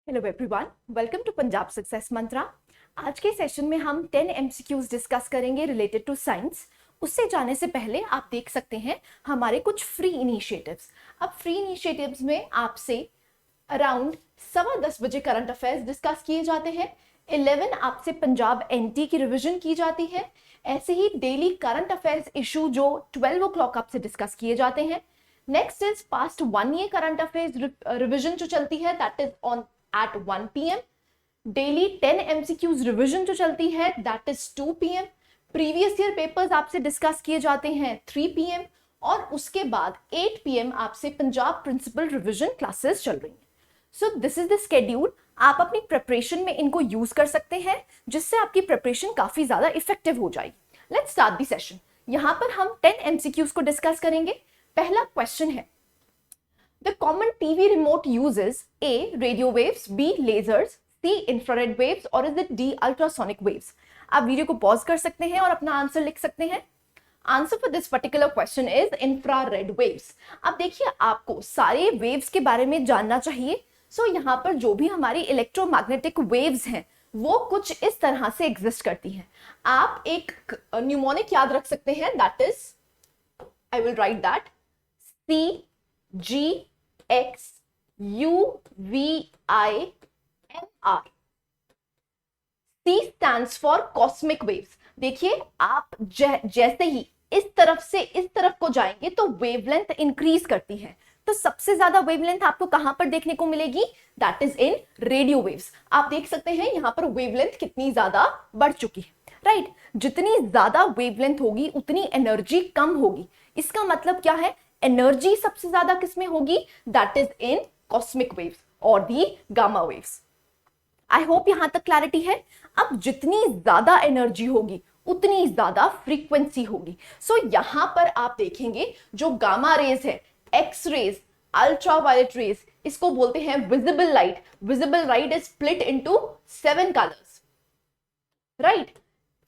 Hello everyone, welcome to Punjab success mantra. आज के session में हम 10 एमसीक्यूज डिस्कस करेंगे रिलेटेड टू साइंस। उससे जाने से पहले आप देख सकते हैं हमारे कुछ फ्री इनिशिएटिव्स। अब फ्री इनिशिएटिव्स में आपसे अराउंड 10:15 बजे करंट अफेयर्स डिस्कस किए जाते हैं। 11 आपसे पंजाब एनटी की रिवीजन की जाती है। ऐसे ही डेली करंट अफेयर्स इशू जो 12 ओ क्लॉक आपसे डिस्कस किए जाते हैं। Next is past 1 year current affairs revision जो चलती है, that is on at 1 PM। Daily 10 MCQs revision जो चलती है, that is 2 PM। Previous year papers आपसे डिस्कस किए जाते हैं 3 PM। और उसके बाद 8 PM आपसे पंजाब प्रिंसिपल रिवीजन क्लासेस चल रही हैं। सो दिस इज द स्केड्यूल। आप अपनी प्रिपरेशन में इनको यूज कर सकते हैं, जिससे आपकी प्रिपरेशन काफी ज्यादा इफेक्टिव हो जाएगी। Let's start the session. यहां पर हम 10 MCQs को डिस्कस करेंगे। पहला क्वेश्चन है, the common TV remote uses A. radio waves, B. lasers, C. infrared waves, or is it D. ultrasonic waves? आप वीडियो को पॉज कर सकते हैं और अपना आंसर लिख सकते हैं। Answer for this particular question is infrared waves. अब देखिए, आपको सारे वेव्स के बारे में जानना चाहिए। सो यहाँ पर जो भी हमारी इलेक्ट्रोमैग्नेटिक वेव्स हैं वो कुछ इस तरह से एग्जिस्ट करती हैं। आप एक न्यूमोनिक याद रख सकते हैं, that is, I will write that, C X U V I M R। C stands for cosmic waves। देखिए, आप जैसे ही इस तरफ से इस तरफ को जाएंगे तो वेवलेंथ इंक्रीज करती है। तो सबसे ज्यादा वेवलेंथ आपको कहां पर देखने को मिलेगी? That is in radio waves. आप देख सकते हैं यहां पर वेवलेंथ कितनी ज्यादा बढ़ चुकी है, राइट? जितनी ज्यादा वेवलेंथ होगी उतनी एनर्जी कम होगी। इसका मतलब क्या है? एनर्जी सबसे ज्यादा किसमें होगी? That is in cosmic waves और दी गामा वेव्स। आई होप यहां तक क्लैरिटी है। अब जितनी ज्यादा एनर्जी होगी उतनी ज्यादा फ्रीक्वेंसी होगी। सो यहां पर आप देखेंगे जो गामा रेज है, एक्स रेज, अल्ट्रावायलेट रेज, इसको बोलते हैं visible light. Visible light is split into 7 colours, right?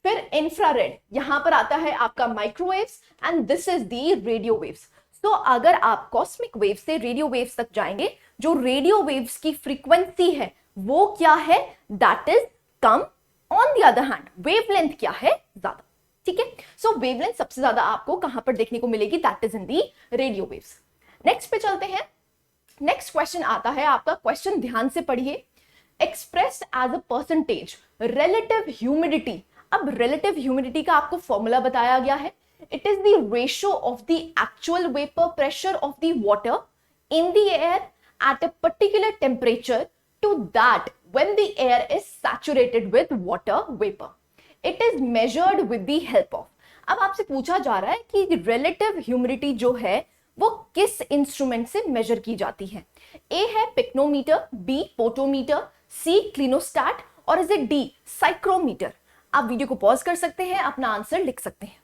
फिर इंफ्रारेड, यहां पर आता है आपका microwaves, and this is the radio waves. तो अगर आप कॉस्मिक वेव से रेडियो वेव्स तक जाएंगे, जो रेडियो वेव्स की फ्रीक्वेंसी है वो क्या है? That is come. On the other hand wavelength क्या है? ज्यादा। ठीक है, सो वेवलेंथ सबसे ज्यादा आपको कहां पर देखने को मिलेगी? That is in the radio waves. Next पे चलते हैं। नेक्स्ट क्वेश्चन आता है आपका, क्वेश्चन ध्यान से पढ़िए। Expressed as a percentage relative humidity. अब रिलेटिव ह्यूमिडिटी का आपको फॉर्मूला बताया गया है। It is the ratio of the actual vapor pressure of the water in the air at a particular temperature to that when the air is saturated with water vapor. It is measured with the help of। अब आपसे पूछा जा रहा है कि relative humidity जो है वो किस इंस्ट्रूमेंट से मेजर की जाती है? A है pycnometer, B potometer, C clinostat, और इज इट D साइक्रोमीटर? आप वीडियो को पॉज कर सकते हैं, अपना आंसर लिख सकते हैं।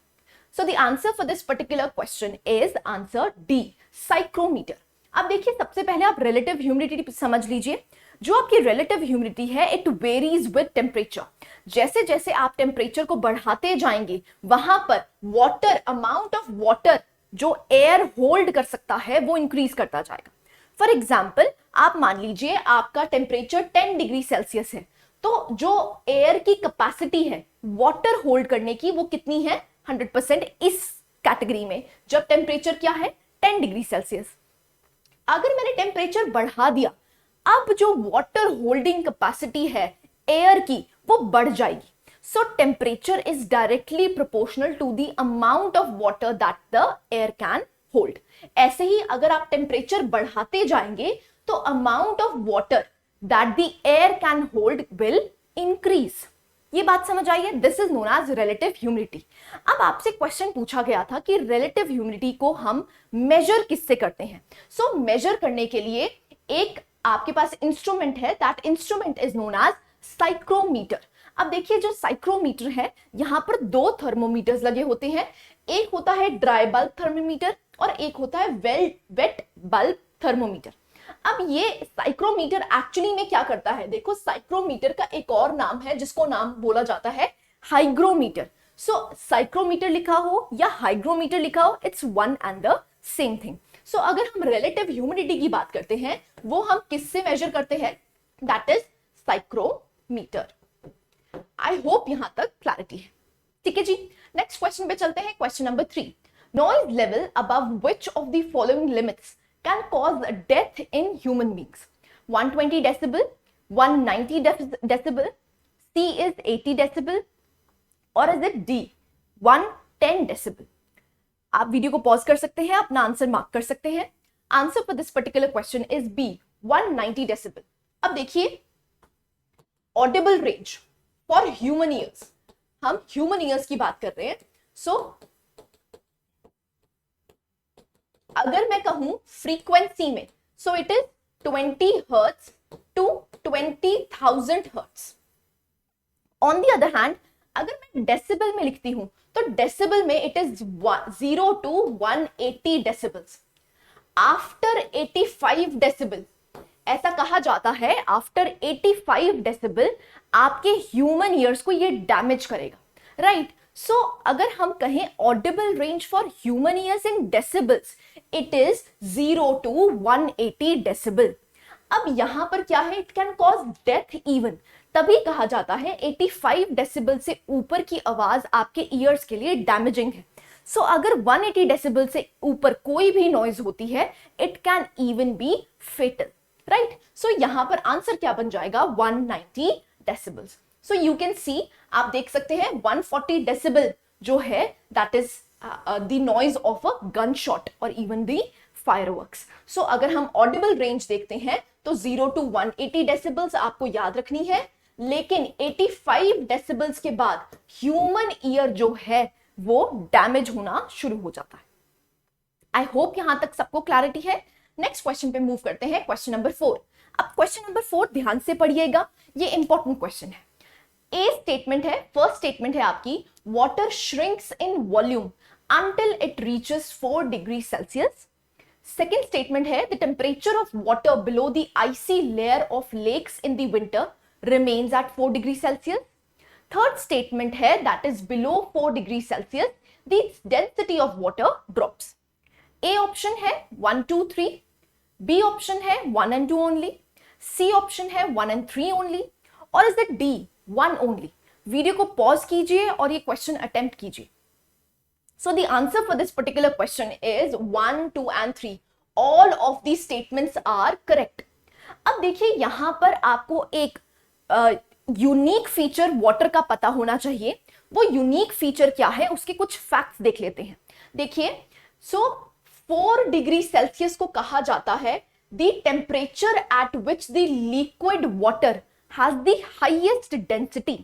So the answer for this particular question is answer D, psychrometer। अब देखिए, सबसे पहले आप relative humidity समझ लीजिए। जो आपकी relative humidity है, it varies with temperature। जैसे जैसे आप टेम्परेचर को बढ़ाते जाएंगे वहां पर वाटर, अमाउंट ऑफ वाटर जो एयर होल्ड कर सकता है वो इंक्रीज करता जाएगा। फॉर एग्जाम्पल, आप मान लीजिए आपका टेम्परेचर 10 डिग्री सेल्सियस है, तो जो एयर की कैपेसिटी है वाटर होल्ड करने की वो कितनी है? 100% इस कैटेगरी में, जब टेम्परेचर क्या है? 10 डिग्री सेल्सियस। अगर मैंने टेम्परेचर बढ़ा दिया, अब जो वाटर होल्डिंग कैपेसिटी है एयर की वो बढ़ जाएगी। So temperature is directly proportional to the amount of water that the air can hold. ऐसे ही अगर आप टेम्परेचर बढ़ाते जाएंगे तो amount of water that the air can hold will increase. ये बात समझ आई है? This is known as relative humidity. अब आपसे क्वेश्चन पूछा गया था कि रिलेटिव ह्यूमिडिटी को हम मेजर किससे करते हैं? सो मेजर करने के लिए एक आपके पास इंस्ट्रूमेंट है, that instrument is known as psychrometer. अब देखिए, जो साइक्रोमीटर है यहां पर 2 थर्मोमीटर्स लगे होते हैं। एक होता है ड्राई बल्ब थर्मोमीटर और एक होता है वेट बल्ब थर्मोमीटर। अब ये साइक्रोमीटर एक्चुअली में क्या करता है? देखो, साइक्रोमीटर का एक और नाम है जिसको नाम बोला जाता है हाइग्रोमीटर। सो साइक्रोमीटर लिखा हो या हाइग्रोमीटर लिखा हो, it's one and the same thing. So अगर हम रिलेटिव ह्यूमिडिटी की बात करते हैं वो हम किससे मेजर करते हैं? That is psychrometer. I hope यहां तक क्लैरिटी है। ठीक है जी, नेक्स्ट क्वेश्चन पे चलते हैं। Question number 3, noise level above which of the following limits can cause death in human beings? 120 decibel, 190 decibel, C is 80 decibel, और इज इट D 110 डेसिबल? आप वीडियो को पॉज कर सकते हैं, अपना आंसर मार्क कर सकते हैं। Answer for this particular question is B 190 decibel. अब देखिए, Audible range for human years, हम ह्यूमन ईयर्स की बात कर रहे हैं। सो अगर मैं कहूं फ्रीक्वेंसी में, so it is 20 hertz to 20,000 hertz. On the other hand, अगर मैं डेसिबल में लिखती हूं तो डेसिबल में it is 0 to 180 decibels. After 85 decibel, ऐसा कहा जाता है आफ्टर 85 डेसिबल आपके ह्यूमन ईयर्स को ये डैमेज करेगा, राइट? सो अगर हम कहें audible range for human ears in decibels, it is 0 to 180 decibel. अब यहां पर क्या है, it can cause death even, तभी कहा जाता है 85 डेसिबल से ऊपर की आवाज आपके ईयर्स के लिए डैमेजिंग है। सो अगर 180 डेसिबल से ऊपर कोई भी नॉइज होती है, it can even be fatal, right? So यहां पर आंसर क्या बन जाएगा, 190 decibels. So you can see, आप देख सकते हैं 140 डेसिबल जो है that is the noise of a gun shot और इवन द फायरवर्क्स। सो अगर हम ऑडिबल रेंज देखते हैं तो 0 टू 180 डेसिबल्स आपको याद रखनी है, लेकिन 85 डेसिबल्स के बाद ह्यूमन ईयर जो है वो डैमेज होना शुरू हो जाता है। आई होप यहां तक सबको क्लैरिटी है। नेक्स्ट क्वेश्चन पे मूव करते हैं, क्वेश्चन नंबर 4। अब क्वेश्चन नंबर 4 ध्यान से पढ़िएगा, ये इंपॉर्टेंट क्वेश्चन है। ए स्टेटमेंट है, फर्स्ट स्टेटमेंट है आपकी, water shrinks in volume until it reaches 4 degrees Celsius. Second statement है, the temperature of water below the icy layer of lakes in the winter remains at 4 degrees Celsius. Third statement है, that is below 4 degrees Celsius, the density of water drops. A option है 1, 2, 3. B option है 1 and 2 only. C option है 1 and 3 only. और is it D 1 only? Video को pause कीजिए और ये question attempt कीजिए। So the answer for this particular question is 1, 2 and 3. All of these statements are correct. अब देखिए यहां पर आपको एक यूनिक फीचर वाटर का पता होना चाहिए। वो यूनिक फीचर क्या है, उसके कुछ फैक्ट्स देख लेते हैं। देखिए, सो 4 डिग्री सेल्सियस को कहा जाता है the temperature at which the liquid water has the highest density.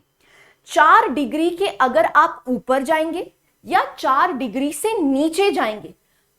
4 degree के अगर आप ऊपर जाएंगे या 4 डिग्री से नीचे जाएंगे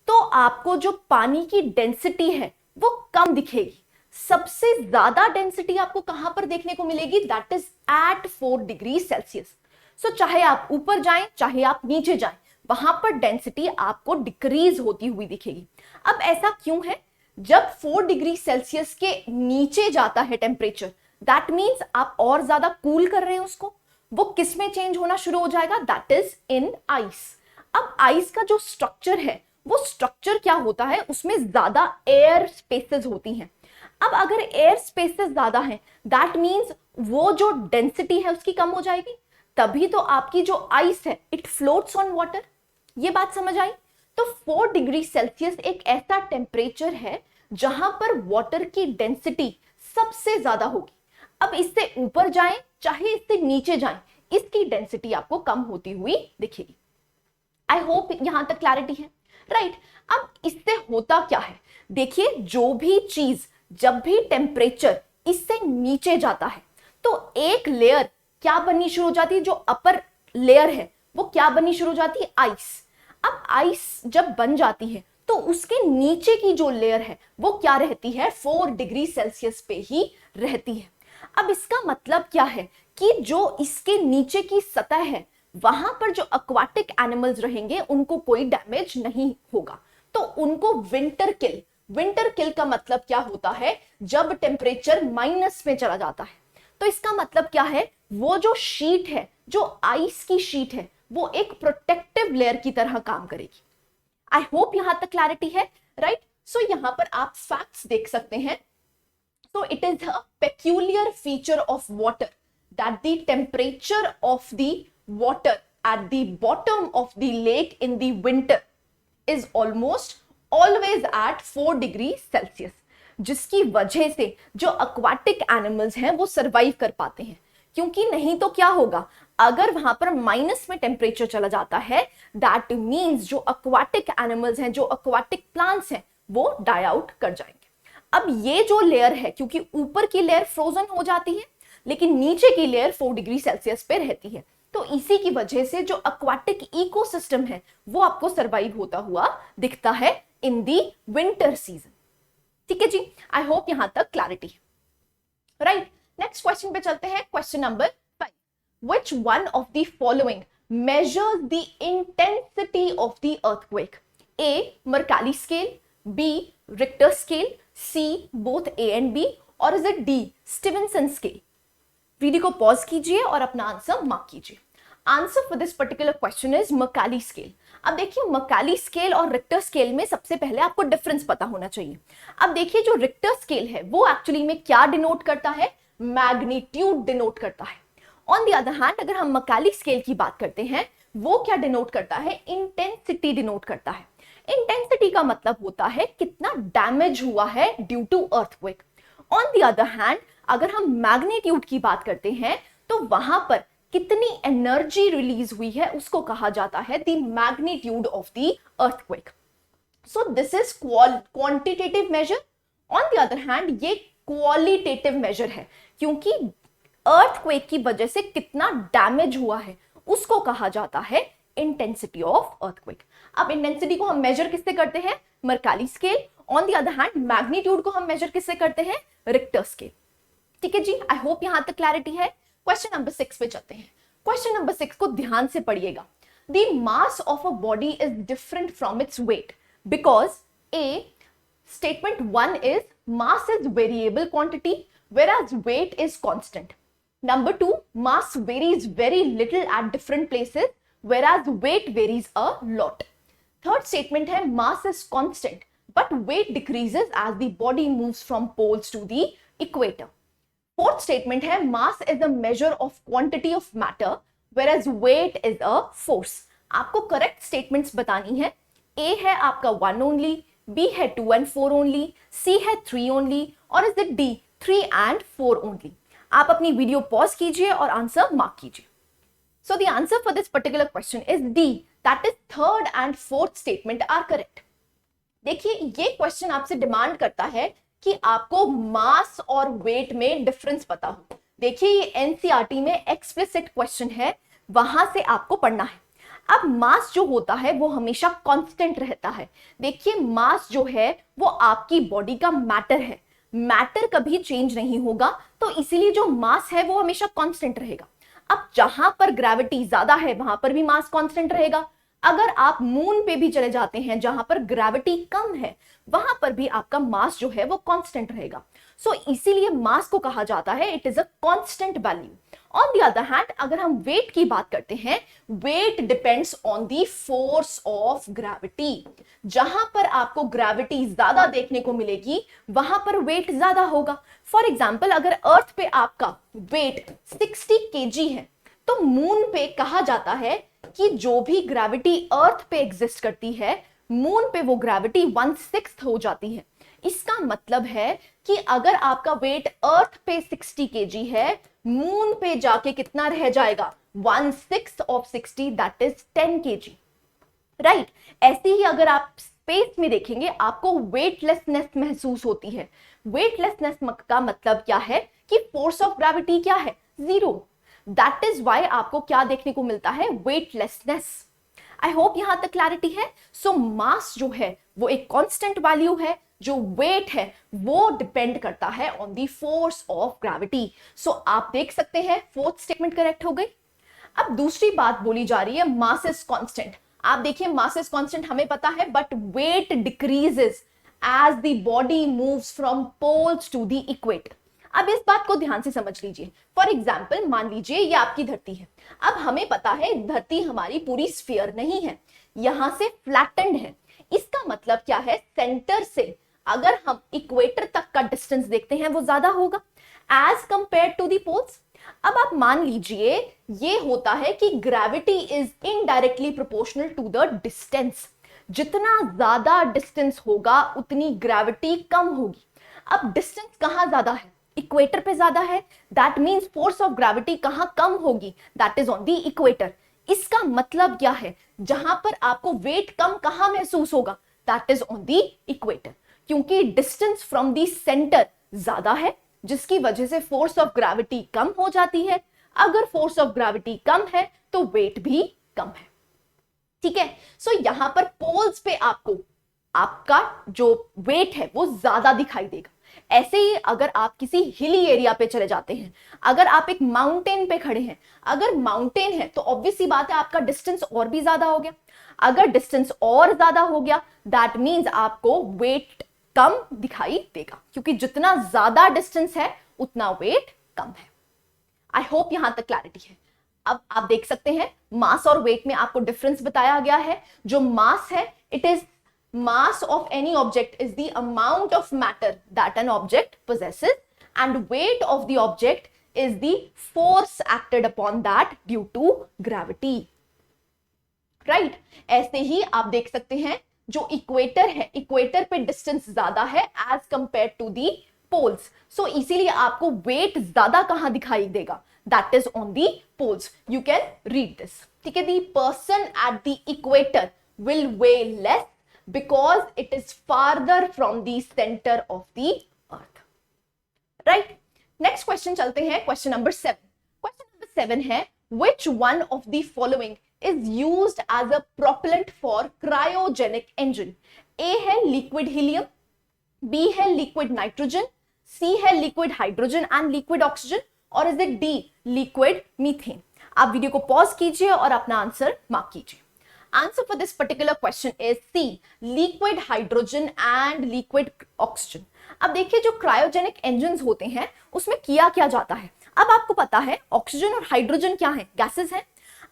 तो आपको जो पानी की डेंसिटी है वो कम दिखेगी। सबसे ज्यादा डेंसिटी आपको कहां पर देखने को मिलेगी, that is at 4 degree Celsius. So चाहे आप ऊपर जाएं चाहे आप नीचे जाएं, वहां पर डेंसिटी आपको डिक्रीज होती हुई दिखेगी। अब ऐसा क्यों है, जब 4 डिग्री सेल्सियस के नीचे जाता है टेम्परेचर, दैट मीन्स आप और ज्यादा कूल कर रहे हैं उसको। वो किस में चेंज होना शुरू हो जाएगा, दैट इज इन आइस। अब आइस का जो स्ट्रक्चर है, वो स्ट्रक्चर क्या होता है, उसमें ज्यादा एयर स्पेसेस होती हैं। अब अगर एयर स्पेसेस ज्यादा हैं, दैट मीन्स वो जो डेंसिटी है उसकी कम हो जाएगी, तभी तो आपकी जो आइस है इट फ्लोट्स ऑन वाटर। ये बात समझ आई? तो 4 डिग्री सेल्सियस एक ऐसा टेम्परेचर है जहां पर वाटर की डेंसिटी सबसे ज्यादा होगी। अब इससे ऊपर जाएं चाहे इससे नीचे जाएं, इसकी डेंसिटी आपको कम होती हुई दिखेगी। आई होप यहां तक क्लैरिटी है, राइट? अब इससे होता क्या है, देखिए जो भी चीज जब भी टेम्परेचर इससे नीचे जाता है तो एक लेयर क्या बननी शुरू हो जाती है, जो अपर लेयर है वो क्या बननी शुरू हो जाती है, आइस। अब आइस जब बन जाती है तो उसके नीचे की जो लेयर है वो क्या रहती है, 4 डिग्री सेल्सियस पे ही रहती है। अब इसका मतलब क्या है कि जो इसके नीचे की सतह है वहां पर जो एक्वाटिक एनिमल्स रहेंगे उनको कोई डैमेज नहीं होगा, तो उनको विंटर किल का मतलब क्या होता है, जब टेम्परेचर माइनस में चला जाता है। तो इसका मतलब क्या है, वो जो शीट है, जो आइस की शीट है, वो एक प्रोटेक्टिव लेयर की तरह काम करेगी। आई होप यहां तक क्लैरिटी है, राइट? सो यहां पर आप फैक्ट्स देख सकते हैं। So it is a peculiar feature of water that the temperature of the water at the bottom of the lake in the winter is almost always at 4 degree Celsius, जिसकी वजह से जो aquatic animals हैं वो survive कर पाते हैं। क्योंकि नहीं तो क्या होगा, अगर वहां पर माइनस में टेम्परेचर चला जाता है, दैट मीन्स जो aquatic animals हैं, जो aquatic plants हैं, वो डाई आउट कर जाएंगे। अब ये जो लेयर है, क्योंकि ऊपर की लेयर फ्रोजन हो जाती है लेकिन नीचे की लेयर 4 डिग्री सेल्सियस पे रहती है, तो इसी की वजह से जो aquatic इकोसिस्टम है वो आपको सर्वाइव होता हुआ दिखता है इन दी विंटर सीजन। ठीक है जी, आई होप यहां तक क्लैरिटी है। राइट, नेक्स्ट क्वेश्चन पे चलते हैं। Question number 5, which one of the following measures the intensity of the earthquake? A Mercalli scale, B Richter scale, C both A and B, और is it D Stevenson scale? Video को pause कीजिए और अपना answer mark कीजिए। Answer for this particular question is Mercalli scale. अब देखिए, Mercalli scale और Richter scale में सबसे पहले आपको डिफरेंस पता होना चाहिए। अब देखिए, जो रिक्टर स्केल है वो एक्चुअली में क्या डिनोट करता है? मैग्नीट्यूड डिनोट करता है। ऑन द अदर हैंड अगर हम मर्काली स्केल की बात करते हैं, वो क्या डिनोट करता है? इंटेंसिटी डिनोट करता है। इंटेंसिटी का मतलब होता है कितना डैमेज हुआ है due to earthquake. On the other hand अगर हम मैग्नीट्यूड की बात करते हैं तो वहां पर कितनी एनर्जी रिलीज हुई है उसको कहा जाता है the magnitude of the earthquake. So this is quantitative measure. On the other hand ये क्वालिटेटिव मेजर है, क्योंकि अर्थक्वेक की वजह से कितना डैमेज हुआ है उसको कहा जाता है इंटेंसिटी ऑफ अर्थक्वेक। अब इंटेंसिटी को हम मेजर किससे करते हैं? Mercalli scale. On the other hand magnitude को हम मेजर किससे करते हैं? Richter scale. ठीक है जी, आई होप यहां तक क्लैरिटी है। क्वेश्चन नंबर 6 पे चलते हैं। क्वेश्चन नंबर 6 को ध्यान से पढ़िएगा। The mass of a body is different from its weight because A statement 1 is mass is variable quantity whereas weight is constant. Number 2, mass varies very little at different places whereas weight varies a lot. Third statement है mass is constant but weight decreases as the body moves from poles to the equator. Fourth statement है mass is a measure of quantity of matter whereas weight is a force. आपको correct statements बतानी है। A है आपका 1 only, B है 2 and 4 only, C है 3 only, और is it D 3 and 4 only? आप अपनी वीडियो पॉज कीजिए और आंसर मार्क कीजिए। So the answer for this particular question is D, that is third and fourth statement are correct. देखिए, ये क्वेश्चन आपसे डिमांड करता है कि आपको मास और वेट में डिफरेंस पता हो। देखिए, ये एनसीईआरटी में एक्सप्लिसिट क्वेश्चन है, वहां से आपको पढ़ना है। अब मास जो होता है वो हमेशा कांस्टेंट रहता है। देखिए, मास जो है वो आपकी बॉडी का मैटर है, मैटर कभी चेंज नहीं होगा, तो इसीलिए जो मास है वो हमेशा कांस्टेंट रहेगा। अब जहां पर ग्रेविटी ज्यादा है वहां पर भी मास कांस्टेंट रहेगा। अगर आप मून पे भी चले जाते हैं जहां पर ग्रेविटी कम है, वहां पर भी आपका मास जो है वो कांस्टेंट रहेगा। सो इसीलिए मास को कहा जाता है it is a constant value. On the other hand अगर हम वेट की बात करते हैं, weight depends on the force of gravity. जहां पर आपको ग्रेविटी ज्यादा देखने को मिलेगी वहां पर वेट ज्यादा होगा। फॉर एग्जाम्पल, अगर अर्थ पे आपका वेट 60 kg है तो मून पे कहा जाता है कि जो भी ग्रेविटी अर्थ पे एग्जिस्ट करती है, मून पे वो ग्रेविटी 1/6 हो जाती है। इसका मतलब है कि अगर आपका वेट अर्थ पे 60 kg है, मून पे जाके कितना रह जाएगा? 1/6 of 60, that is 10 kg. Right, ऐसे ही अगर आप स्पेस में देखेंगे आपको वेटलेसनेस महसूस होती है। वेटलेसनेस का मतलब क्या है कि फोर्स ऑफ ग्रेविटी क्या है? 0. दैट इज वाई आपको क्या देखने को मिलता है? वेटलेसनेस। आई होप यहां तक क्लैरिटी है। सो मास जो है वो एक कांस्टेंट वैल्यू है, जो वेट है वो डिपेंड करता है on the force of gravity. So आप देख सकते हैं फोर्थ स्टेटमेंट करेक्ट हो गई। अब दूसरी बात बोली जा रही है मास इज कांस्टेंट। आप देखिए, मास इज कांस्टेंट हमें पता है, but weight decreases as the body moves from poles to the equator. अब इस बात को ध्यान से समझ लीजिए। फॉर एग्जाम्पल, मान लीजिए ये आपकी धरती है। अब हमें पता है धरती हमारी पूरी स्फीयर नहीं है, यहां से फ्लैटेंड है। इसका मतलब क्या है? सेंटर से अगर हम इक्वेटर तक का डिस्टेंस देखते हैं वो ज्यादा होगा as compare to the poles. अब आप मान लीजिए ये होता है कि gravity is indirectly proportional to the distance, जितना ज्यादा डिस्टेंस होगा उतनी ग्रेविटी कम होगी। अब डिस्टेंस कहां ज्यादा है? इक्वेटर पे ज्यादा है, that means force of gravity कहां कम होगी? That is on the equator. इसका मतलब क्या है? जहां पर आपको वेट कम कहां महसूस होगा? That is on the equator, क्योंकि डिस्टेंस फ्रॉम द सेंटर ज्यादा है, जिसकी वजह से फोर्स ऑफ ग्रेविटी कम हो जाती है। अगर फोर्स ऑफ ग्रेविटी कम है तो वेट भी कम है। ठीक है, सो यहां पर पोल्स पे आपको आपका जो वेट है वो ज्यादा दिखाई देगा। ऐसे ही अगर आप किसी हिली एरिया पे चले जाते हैं, अगर आप एक माउंटेन पे खड़े हैं, अगर माउंटेन है तो ऑब्वियस सी बात है आपका डिस्टेंस और भी ज्यादा हो गया। अगर डिस्टेंस और ज्यादा हो गया दैट मींस आपको वेट कम दिखाई देगा, क्योंकि जितना ज्यादा डिस्टेंस है उतना वेट कम है। आई होप यहां तक क्लैरिटी है। अब आप देख सकते हैं मास और वेट में आपको डिफरेंस बताया गया है। जो मास है, it is mass of any object is the amount of matter that an object possesses, and weight of the object is the force acted upon that due to gravity. Right? ऐसे ही आप देख सकते हैं जो इक्वेटर है, equator पे distance ज्यादा है as compare to the poles, so इसीलिए आपको वेट ज्यादा कहां दिखाई देगा? That is on the poles. You can read this. ठीक है, the person at the equator will weigh less because it is farther from the center of the earth. Right? Next question चलते हैं, question number 7. Question number 7 है, which one of the following is used as a propellant for cryogenic engine? A है liquid helium, B है liquid nitrogen, C है liquid hydrogen and liquid oxygen, और is it D liquid methane? आप video को pause कीजिए और अपना answer mark कीजिए। Answer for this particular question is C, liquid hydrogen and liquid oxygen. अब देखिए जो क्रायोजेनिक इंजन्स होते हैं उसमें किया क्या जाता है। अब आपको पता है ऑक्सीजन और हाइड्रोजन क्या है? गैसेस हैं।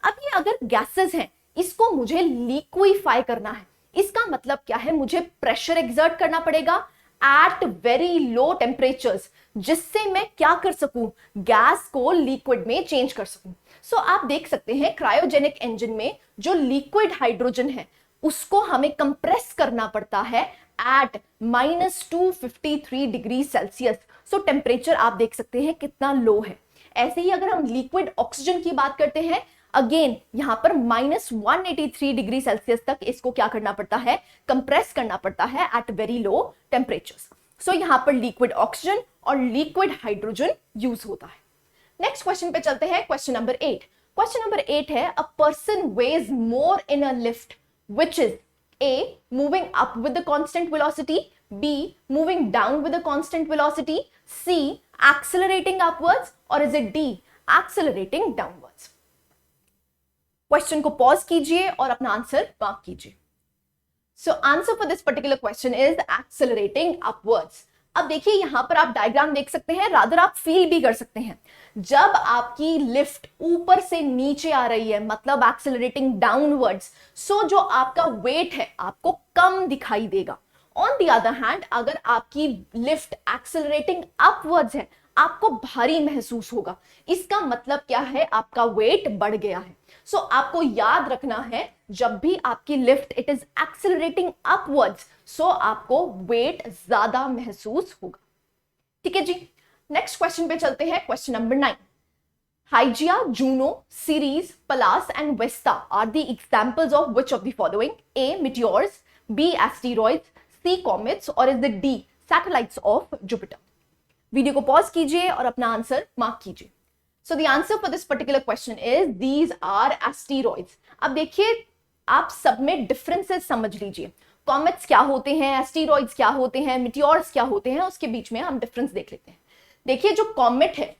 अब ये अगर गैसेस हैं, इसको मुझे लिक्विफाई करना है। इसका मतलब क्या है? मुझे प्रेशर एक्सर्ट करना पड़ेगा एट वेरी लो टेम्परेचर्स, जिससे मैं क्या कर सकूं? गैस को लिक्विड में चेंज कर सकूं। सो आप देख सकते हैं क्रायोजेनिक इंजन में जो लिक्विड हाइड्रोजन है उसको हमें कंप्रेस करना पड़ता है at -253 degree Celsius. So temperature आप देख सकते हैं कितना लो है। ऐसे ही अगर हम लिक्विड ऑक्सीजन की बात करते हैं, अगेन यहां पर -183 डिग्री सेल्सियस तक इसको क्या करना पड़ता है? कंप्रेस करना पड़ता है एट वेरी लो टेम्परेचर्स। सो यहां पर लिक्विड ऑक्सीजन और लिक्विड हाइड्रोजन यूज होता है। नेक्स्ट क्वेश्चन पे चलते हैं, क्वेश्चन नंबर 8। क्वेश्चन नंबर 8 है, a person weighs more in a lift which is A, moving up with the constant velocity, B, moving down with the constant velocity, C, accelerating upwards, or is it D, accelerating downwards? Question को pause कीजिए और अपना answer mark कीजिए। So answer for this particular question is accelerating upwards. अब देखिए यहां पर आप डायग्राम देख सकते हैं, रादर आप फील भी कर सकते हैं। जब आपकी लिफ्ट ऊपर से नीचे आ रही है मतलब एक्सेलरेटिंग डाउनवर्ड्स, सो जो आपका वेट है आपको कम दिखाई देगा। ऑन द अदर हैंड अगर आपकी लिफ्ट एक्सेलरेटिंग अपवर्ड्स है आपको भारी महसूस होगा। इसका मतलब क्या है? आपका वेट बढ़ गया है। सो आपको याद रखना है जब भी आपकी lift it is accelerating upwards, so आपको वेट ज्यादा महसूस होगा। ठीक है जी, नेक्स्ट क्वेश्चन पे चलते हैं, question number 9। Hygeia, Juno, Ceres, Pallas and Vesta are the examples of which of the following? A, meteors, B, asteroids, C, comets, or is it D, satellites of Jupiter? Video को pause कीजिए और अपना answer mark कीजिए। So the answer for this particular question is these are asteroids. अब देखिए आप सब में डिफरेंसेस समझ लीजिए। कॉमेट्स क्या होते हैं, एस्टेरॉइड्स क्या होते हैं, मिटियोर्स क्या होते हैं, उसके बीच में हम डिफरेंस देख लेते हैं। देखिए जो कॉमेट है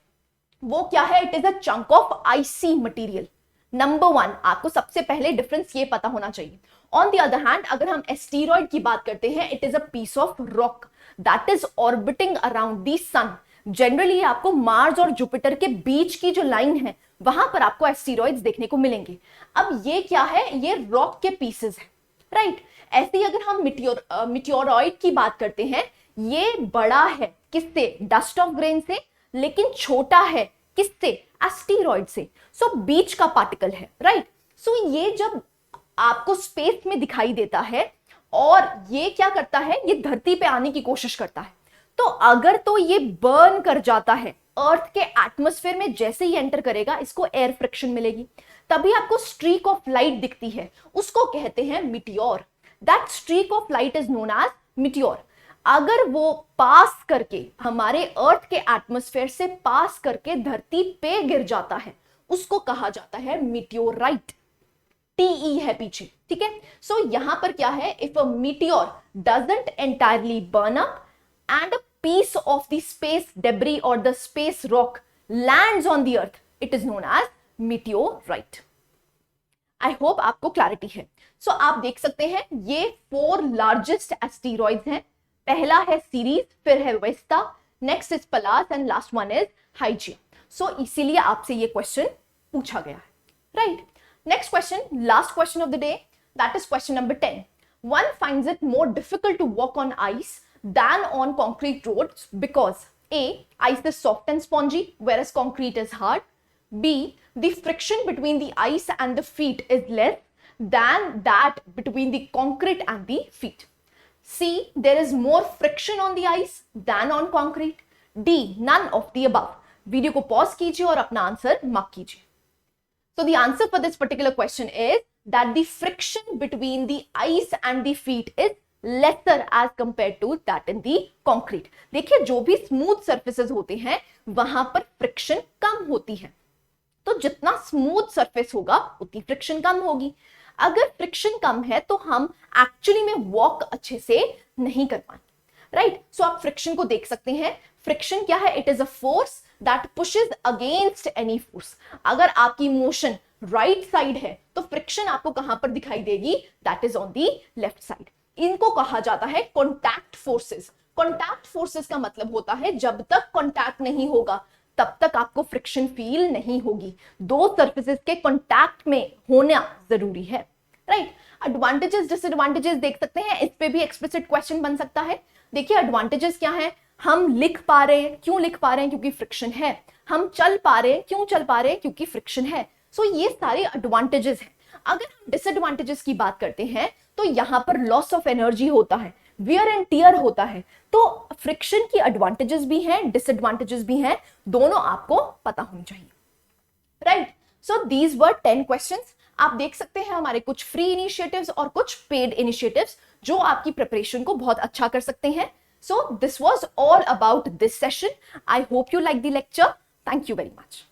वो क्या है? It is a chunk of icy material. Number 1 आपको सबसे पहले डिफरेंस ये पता होना चाहिए। ऑन द अदर हैंड अगर हम एस्टेरॉइड की बात करते हैं, it is a piece of rock that is orbiting around the sun. Generally आपको मार्स और जुपिटर के बीच की जो लाइन है वहां पर आपको एस्टेरॉइड्स देखने को मिलेंगे। अब ये क्या है? ये रॉक के पीसेस है। राइट। ऐसे ही अगर हम मिटियोरॉइड की बात करते हैं, ये बड़ा है किससे? डस्ट ऑफ ग्रेन से, लेकिन छोटा है किससे? एस्टेरॉइड से। सो बीच का पार्टिकल है, राइट। सो ये जब आपको स्पेस में दिखाई देता है और ये क्या करता है, ये धरती पे आने की कोशिश करता है, तो अगर तो ये बर्न कर जाता है अर्थ के एटमॉस्फेयर में, जैसे ही एंटर करेगा इसको एयर फ्रिक्शन मिलेगी, तभी आपको स्ट्रीक ऑफ लाइट दिखती है, उसको कहते हैं meteor. That streak of light is known as meteor. अगर वो पास करके हमारे अर्थ के एटमॉस्फेयर से पास करके धरती पे गिर जाता है, उसको कहा जाता है मिटियोराइट। टीई है पीछे, ठीक है। सो यहां पर क्या है, if a meteor doesn't entirely burn up and a piece of the space debris or the space rock lands on the earth, it is known as meteorite. I hope आपको क्लैरिटी है। सो आप देख सकते हैं ये 4 लार्जेस्ट एस्टेरॉइड्स हैं। पहला है सीरीज, फिर है Vesta, next is Pallas and last one is Hygiea. So इसीलिए आपसे ये क्वेश्चन पूछा गया है, right. Next question, last question of the day, that is question number 10. One finds it more difficult to walk on ice than on concrete roads because A. Ice is soft and spongy whereas concrete is hard. B. The friction between the ice and the feet is less than that between the concrete and the feet. C. There is more friction on the ice than on concrete. D. None of the above. Video को pause कीजिए और अपना answer mark कीजिए। So the answer for this particular question is that the friction between the ice and the feet is lesser as compared to that in the concrete. देखिए जो भी smooth surfaces होते हैं वहां पर फ्रिक्शन कम होती है, तो जितना स्मूथ सरफेस होगा उतनी फ्रिक्शन कम होगी। अगर फ्रिक्शन कम है तो हम एक्चुअली में वॉक अच्छे से नहीं कर पाएंगे, राइट। सो आप फ्रिक्शन को देख सकते हैं। फ्रिक्शन क्या है? It is a force that pushes against any force. अगर आपकी मोशन राइट साइड है तो फ्रिक्शन आपको कहां पर दिखाई देगी? That is on the left side. इनको कहा जाता है कॉन्टैक्ट फोर्सेस। कॉन्टैक्ट फोर्सेस का मतलब होता है जब तक कॉन्टैक्ट नहीं होगा तब तक आपको फ्रिक्शन फील नहीं होगी। दो सर्फेसेस के कॉन्टैक्ट में होना जरूरी है, राइट। एडवांटेजेस डिसएडवांटेजेस देख सकते हैं, इस पे भी एक्सप्लिसिट क्वेश्चन बन सकता है। देखिए एडवांटेजेस क्या है? हम लिख पा रहे हैं, क्यों लिख पा रहे हैं? क्योंकि फ्रिक्शन है। हम चल पा रहे हैं, क्यों चल पा रहे हैं? क्योंकि फ्रिक्शन है। सो ये सारे एडवांटेजेस हैं। अगर हम डिसएडवांटेजेस की बात करते हैं तो यहां पर लॉस ऑफ एनर्जी होता है, वियर एंड टियर होता है। तो फ्रिक्शन की एडवांटेजेस भी हैं, डिसएडवांटेजेस भी हैं, दोनों आपको पता होनी चाहिए, right. So these were 10 questions. आप देख सकते हैं हमारे कुछ फ्री इनिशिएटिव्स और कुछ पेड इनिशिएटिव्स जो आपकी प्रिपरेशन को बहुत अच्छा कर सकते हैं। So this was all about this session. I hope you like the lecture. Thank you very much.